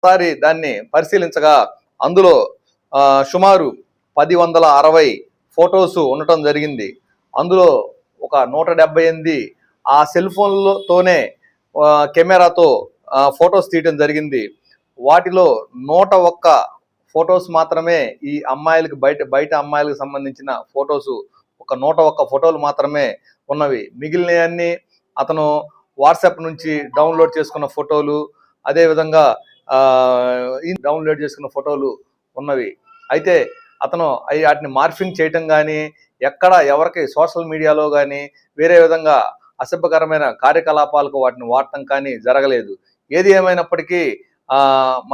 ఒకసారి దాన్ని పరిశీలించగా అందులో సుమారు 1060 ఫొటోస్ ఉండటం జరిగింది. అందులో ఒక 178 ఆ సెల్ ఫోన్లతోనే కెమెరాతో ఫొటోస్ తీయటం జరిగింది. వాటిలో 101 ఫొటోస్ మాత్రమే ఈ అమ్మాయిలకు బయట అమ్మాయిలకు సంబంధించిన ఫొటోస్, ఒక 101 ఫోటోలు మాత్రమే ఉన్నవి. మిగిలినవన్నీ అతను వాట్సాప్ నుంచి డౌన్లోడ్ చేసుకున్న ఫోటోలు, అదేవిధంగా డౌన్లోడ్ చేసుకున్న ఫోటోలు ఉన్నవి. అయితే అతను వాటిని మార్ఫింగ్ చేయటం కానీ, ఎక్కడ ఎవరికి సోషల్ మీడియాలో కానీ వేరే విధంగా అసభ్యకరమైన కార్యకలాపాలకు వాటిని వాడటం కానీ జరగలేదు. ఏది ఏమైనప్పటికీ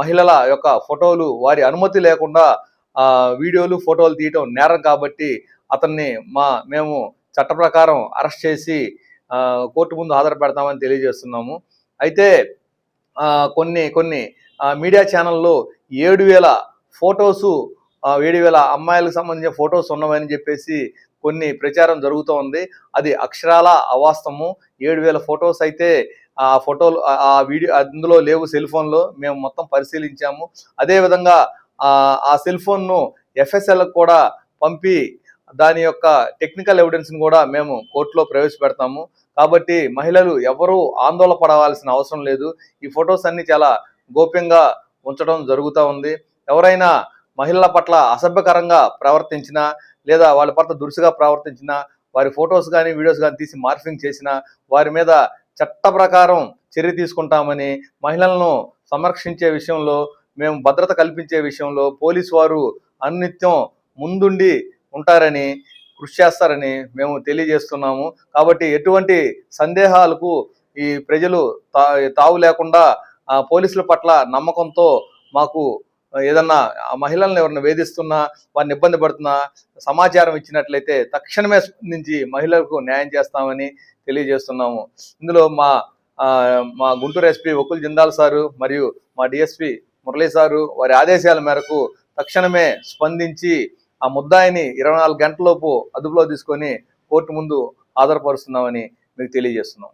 మహిళల యొక్క ఫోటోలు వారి అనుమతి లేకుండా వీడియోలు ఫోటోలు తీయటం నేరం కాబట్టి అతన్ని మేము చట్ట ప్రకారం అరెస్ట్ చేసి కోర్టు ముందు హాజరుపెడతామని తెలియజేస్తున్నాము. అయితే కొన్ని మీడియా ఛానల్లో 7,000 ఫొటోసు 7,000 అమ్మాయిలకు సంబంధించిన ఫొటోస్ ఉన్నవని చెప్పేసి కొన్ని ప్రచారం జరుగుతూ ఉంది. అది అక్షరాల అవాస్తవము. 7,000 ఫొటోస్ అయితే ఆ ఫోటోలు ఆ వీడియో అందులో లేవు. సెల్ ఫోన్లో మేము మొత్తం పరిశీలించాము. అదేవిధంగా ఆ సెల్ ఫోన్ను FSL కూడా పంపి దాని యొక్క టెక్నికల్ ఎవిడెన్స్ని కూడా మేము కోర్టులో ప్రవేశపెడతాము. కాబట్టి మహిళలు ఎవరూ ఆందోళన పడవలసిన అవసరం లేదు. ఈ ఫొటోస్ అన్ని చాలా గోప్యంగా ఉంచడం జరుగుతూ ఉంది. ఎవరైనా మహిళల పట్ల అసభ్యకరంగా ప్రవర్తించినా, లేదా వాళ్ళ పట్ల దురుసుగా ప్రవర్తించినా, వారి ఫొటోస్ కానీ వీడియోస్ కానీ తీసి మార్ఫింగ్ చేసినా వారి మీద చట్ట ప్రకారం చర్య తీసుకుంటామని, మహిళలను సంరక్షించే విషయంలో, మేము భద్రత కల్పించే విషయంలో పోలీసు వారు అనిత్యం ముందుండి ఉంటారని, కృషి చేస్తారని మేము తెలియజేస్తున్నాము. కాబట్టి ఎటువంటి సందేహాలకు ఈ ప్రజలు తావు లేకుండా పోలీసుల పట్ల నమ్మకంతో మాకు ఏదన్నా మహిళలను ఎవరిని వేధిస్తున్నా, వారిని ఇబ్బంది పడుతున్నా సమాచారం ఇచ్చినట్లయితే తక్షణమే స్పందించి మహిళలకు న్యాయం చేస్తామని తెలియజేస్తున్నాము. ఇందులో మా గుంటూరు ఎస్పీ వకుల్ జిందాల్ సారు మరియు మా డిఎస్పీ మురళీ సారు వారి ఆదేశాల మేరకు తక్షణమే స్పందించి ఆ ముద్దాయిని 24 గంటలలోపు అదుపులో తీసుకొని కోర్టు ముందు హాజరుపరుస్తున్నామని మీకు తెలియజేస్తున్నాం.